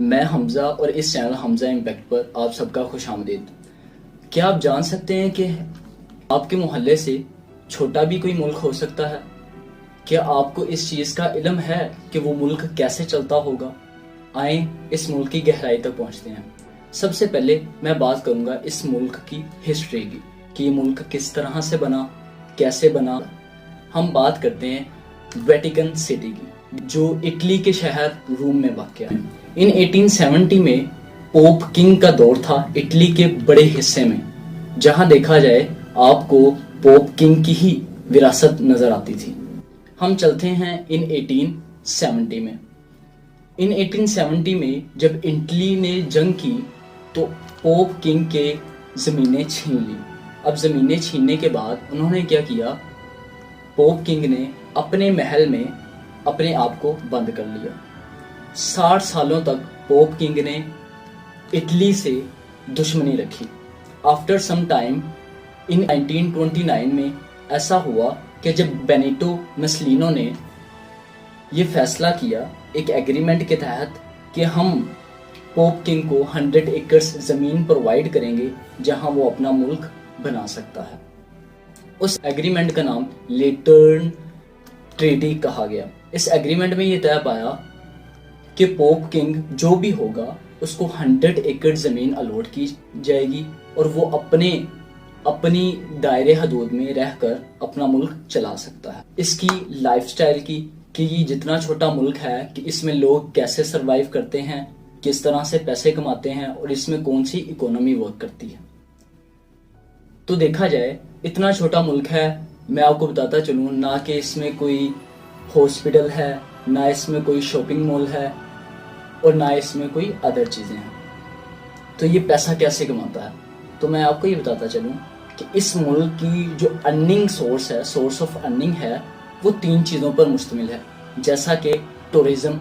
मैं हमज़ा और इस चैनल हमज़ा इम्पैक्ट पर आप सबका खुशामदीद। क्या आप जान सकते हैं कि आपके मोहल्ले से छोटा भी कोई मुल्क हो सकता है? क्या आपको इस चीज़ का इल्म है कि वो मुल्क कैसे चलता होगा? आए इस मुल्क की गहराई तक पहुंचते हैं। सबसे पहले मैं बात करूंगा इस मुल्क की हिस्ट्री की कि ये मुल्क किस तरह से बना, कैसे बना। हम बात करते हैं वेटिकन सिटी की, जो इटली के शहर रोम में वाक़या है। इन 1870 में पोप किंग का दौर था इटली के बड़े हिस्से में। जहां देखा जाए आपको पोप किंग की ही विरासत नजर आती थी। हम चलते हैं इन 1870 में। इन 1870 में जब इटली ने जंग की तो पोप किंग के ज़मीनें छीन ली। अब ज़मीनें छीनने के बाद उन्होंने क्या किया, पोप किंग ने अपने महल में अपने आप को बंद कर लिया। 60 सालों तक पोप किंग ने इटली से दुश्मनी रखी। आफ्टर सम टाइम इन 1929 में ऐसा हुआ कि जब बेनिटो मसलिनो ने ये फैसला किया एक एग्रीमेंट के तहत कि हम पोप किंग को 100 एकर्स ज़मीन प्रोवाइड करेंगे जहां वो अपना मुल्क बना सकता है। उस एग्रीमेंट का नाम लेटर्न ट्रीटी कहा गया। इस एग्रीमेंट में ये तय पाया कि पोप किंग जो भी होगा उसको 100 एकड़ ज़मीन अलॉट की जाएगी और वो अपनी दायरे हदूद में रहकर अपना मुल्क चला सकता है। इसकी लाइफस्टाइल की कि ये जितना छोटा मुल्क है कि इसमें लोग कैसे सरवाइव करते हैं, किस तरह से पैसे कमाते हैं और इसमें कौन सी इकोनॉमी वर्क करती है। तो देखा जाए इतना छोटा मुल्क है, मैं आपको बताता चलूँ ना कि इसमें कोई हॉस्पिटल है, ना इसमें कोई शॉपिंग मॉल है और ना इसमें कोई अदर चीज़ें हैं। तो ये पैसा कैसे कमाता है? तो मैं आपको ये बताता चलूँ कि इस मुल्क की जो अर्निंग सोर्स है, सोर्स ऑफ अर्निंग है, वो 3 चीज़ों पर मुश्तमिल है। जैसा कि टूरिज़्म,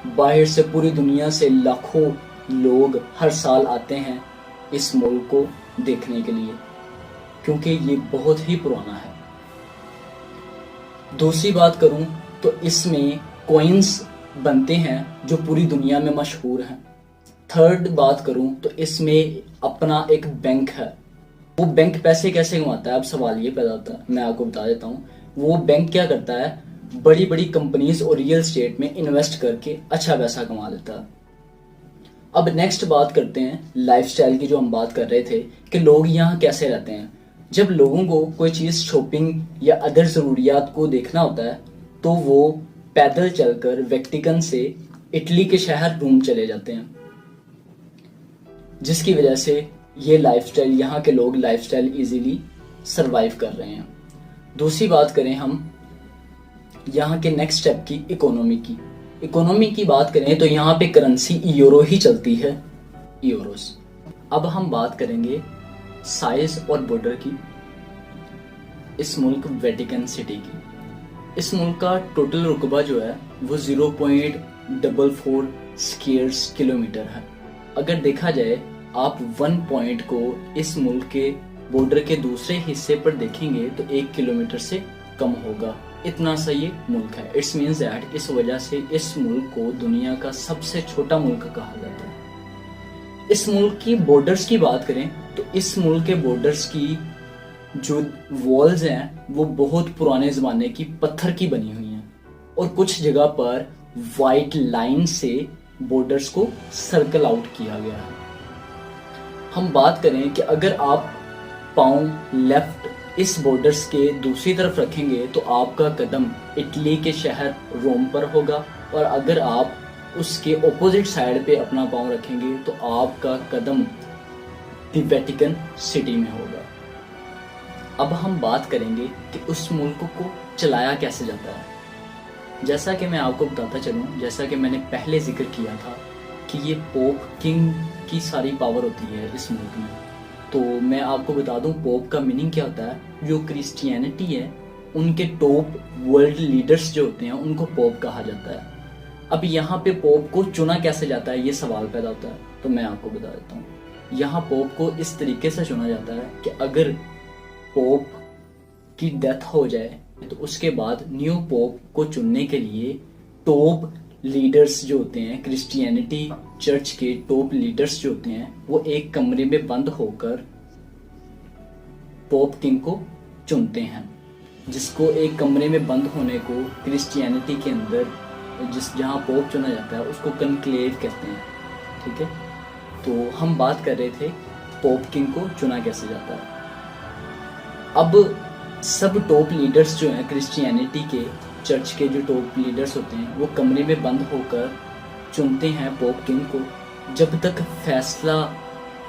बाहर से पूरी दुनिया से लाखों लोग हर साल आते हैं इस मुल्क को देखने के लिए क्योंकि ये बहुत ही पुराना है। दूसरी बात करूं तो इसमें कॉइन्स बनते हैं जो पूरी दुनिया में मशहूर हैं। थर्ड बात करूं तो इसमें अपना एक बैंक है। वो बैंक पैसे कैसे कमाता है? अब सवाल ये पैदा होता है, मैं आपको बता देता हूँ। वो बैंक क्या करता है, बड़ी बड़ी कंपनीज और रियल एस्टेट में इन्वेस्ट करके अच्छा पैसा कमा लेता है। अब नेक्स्ट बात करते हैं लाइफस्टाइल की, जो हम बात कर रहे थे कि लोग यहाँ कैसे रहते हैं। जब लोगों को कोई चीज़ शॉपिंग या अदर ज़रूरियात को देखना होता है तो वो पैदल चलकर वेटिकन से इटली के शहर रोम चले जाते हैं, जिसकी वजह से ये लाइफस्टाइल, यहाँ के लोग लाइफस्टाइल इजीली सरवाइव कर रहे हैं। दूसरी बात करें हम यहाँ के नेक्स्ट स्टेप की, इकोनॉमी की बात करें तो यहाँ पे करेंसी यूरो ही चलती है, यूरोस। अब हम बात करेंगे साइज और बॉर्डर की इस मुल्क वेटिकन सिटी की। इस मुल्क का टोटल रुकबा जो है वो 0.44 स्क्वायर किलोमीटर है। अगर देखा जाए आप 1 पॉइंट को इस मुल्क के बॉर्डर के दूसरे हिस्से पर देखेंगे तो 1 किलोमीटर से कम होगा। इतना सा ये मुल्क है। इट्स मीन्स दैट इस वजह से इस मुल्क को दुनिया का सबसे छोटा मुल्क कहा जाता है। इस मुल्क की बॉर्डर्स की बात करें तो इस मुल्क के बॉर्डर्स की जो वॉल्स हैं वो बहुत पुराने ज़माने की पत्थर की बनी हुई हैं और कुछ जगह पर वाइट लाइन से बॉर्डर्स को सर्कल आउट किया गया है। हम बात करें कि अगर आप पाँव लेफ्ट इस बॉर्डर्स के दूसरी तरफ रखेंगे तो आपका कदम इटली के शहर रोम पर होगा और अगर आप उसके ऑपोजिट साइड पे अपना पाँव रखेंगे तो आपका कदम द वेटिकन सिटी में होगा। अब हम बात करेंगे कि उस मुल्क को चलाया कैसे जाता है। जैसा कि मैं आपको बताता चलूँ, जैसा कि मैंने पहले जिक्र किया था कि ये पोप किंग की सारी पावर होती है इस मुल्क में, तो मैं आपको बता दूं पोप का मीनिंग क्या होता है। जो क्रिश्चियनिटी है उनके टॉप वर्ल्ड लीडर्स जो होते हैं उनको पोप कहा जाता है। अब यहाँ पे पोप को चुना कैसे जाता है ये सवाल पैदा होता है, तो मैं आपको बता देता हूँ। यहाँ पोप को इस तरीके से चुना जाता है कि अगर पोप की डेथ हो जाए तो उसके बाद न्यू पोप को चुनने के लिए टॉप लीडर्स जो होते हैं, क्रिश्चियनिटी चर्च के टॉप लीडर्स जो होते हैं, वो एक कमरे में बंद होकर पोप किंग को चुनते हैं, जिसको एक कमरे में बंद होने को क्रिश्चियनिटी के अंदर जहाँ पोप चुना जाता है उसको कनक्लेव कहते हैं। ठीक है, तो हम बात कर रहे थे पोप किंग को चुना कैसे जाता है। अब सब टॉप लीडर्स जो हैं क्रिश्चियनिटी के, चर्च के जो टॉप लीडर्स होते हैं, वो कमरे में बंद होकर चुनते हैं पोप किंग को। जब तक फैसला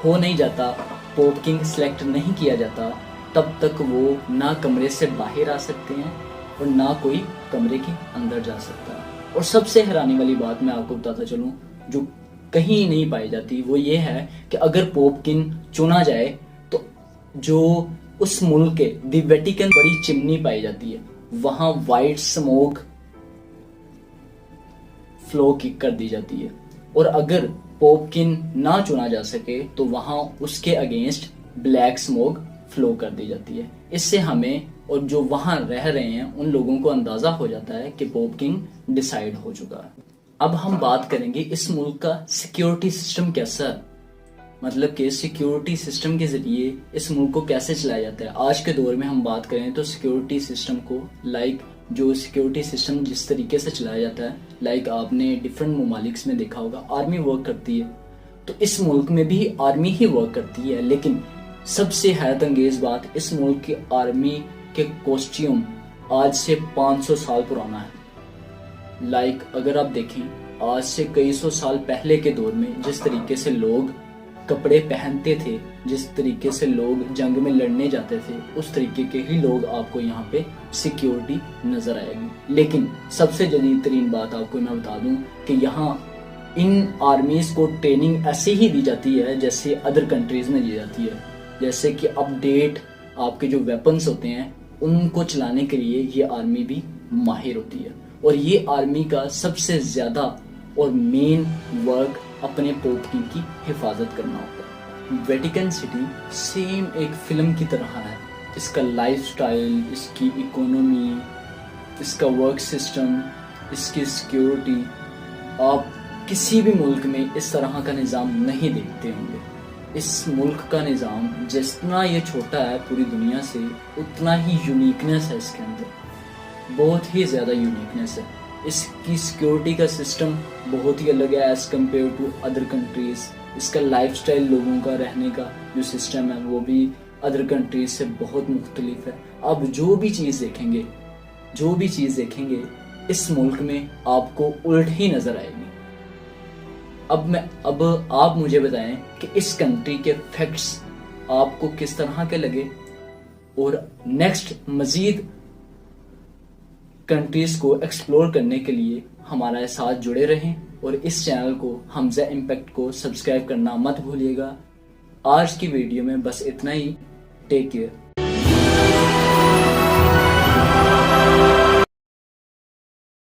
हो नहीं जाता, पोप किंग सेलेक्ट नहीं किया जाता, तब तक वो ना कमरे से बाहर आ सकते हैं और ना कोई कमरे के अंदर जा सकता है। और सबसे हैरानी वाली बात मैं आपको बताता चलूं, जो कहीं नहीं पाई जाती, वो ये है कि अगर पोप किंग चुना जाए तो जो उस मुल्क के द वेटिकन बड़ी चिमनी पाई जाती है, वहां वाइट स्मोक फ्लो कर दी जाती है। और अगर पोप किंग ना चुना जा सके तो वहां उसके अगेंस्ट ब्लैक स्मोक फ्लो कर दी जाती है। इससे हमें और जो वहां रह रहे हैं उन लोगों को अंदाजा हो जाता है कि पोप किंग डिसाइड हो चुका है। अब हम बात करेंगे इस मुल्क का सिक्योरिटी सिस्टम कैसा है, मतलब कि सिक्योरिटी सिस्टम के जरिए इस मुल्क को कैसे चलाया जाता है। आज के दौर में हम बात करें तो सिक्योरिटी सिस्टम को जो सिक्योरिटी सिस्टम जिस तरीके से चलाया जाता है, आपने डिफरेंट ममालिक में देखा होगा, आर्मी वर्क करती है, तो इस मुल्क में भी आर्मी ही वर्क करती है। लेकिन सबसे हैरत अंगेज बात, इस मुल्क की आर्मी के कॉस्ट्यूम आज से 500 साल पुराना है। अगर आप देखें, आज से कई सौ साल पहले के दौर में जिस तरीके से लोग कपड़े पहनते थे, जिस तरीके से लोग जंग में लड़ने जाते थे, उस तरीके के ही लोग आपको यहाँ पे सिक्योरिटी नजर आएगी। लेकिन सबसे जदीद तरीन बात आपको मैं बता दूं कि यहाँ इन आर्मीज को ट्रेनिंग ऐसे ही दी जाती है जैसे अदर कंट्रीज में दी जाती है। जैसे कि अपडेट आपके जो वेपन्स होते हैं उनको चलाने के लिए ये आर्मी भी माहिर होती है। और ये आर्मी का सबसे ज्यादा और मेन वर्क अपने पोप किंग की हिफाजत करना होता है। वेटिकन सिटी सेम एक फिल्म की तरह है। इसका लाइफस्टाइल, इसकी इकोनॉमी, इसका वर्क सिस्टम, इसकी सिक्योरिटी, आप किसी भी मुल्क में इस तरह का निज़ाम नहीं देखते होंगे। इस मुल्क का निज़ाम जितना ये छोटा है पूरी दुनिया से, उतना ही यूनिकनेस है इसके अंदर, बहुत ही ज़्यादा यूनिकनेस है। इसकी सिक्योरिटी का सिस्टम बहुत ही अलग है as compared to other countries. इसका लाइफस्टाइल, लोगों का रहने का जो सिस्टम है वो भी अदर कंट्रीज से बहुत मुख्तलिफ है। अब जो भी चीज़ देखेंगे इस मुल्क में आपको उल्ट ही नज़र आएगी। अब आप मुझे बताएं कि इस कंट्री के फैक्ट्स आपको किस तरह के लगे, और नेक्स्ट मजीद कंट्रीज को एक्सप्लोर करने के लिए हमारे साथ जुड़े रहें और इस चैनल को हमजा इम्पैक्ट को सब्सक्राइब करना मत भूलिएगा। आज की वीडियो में बस इतना ही। Take care.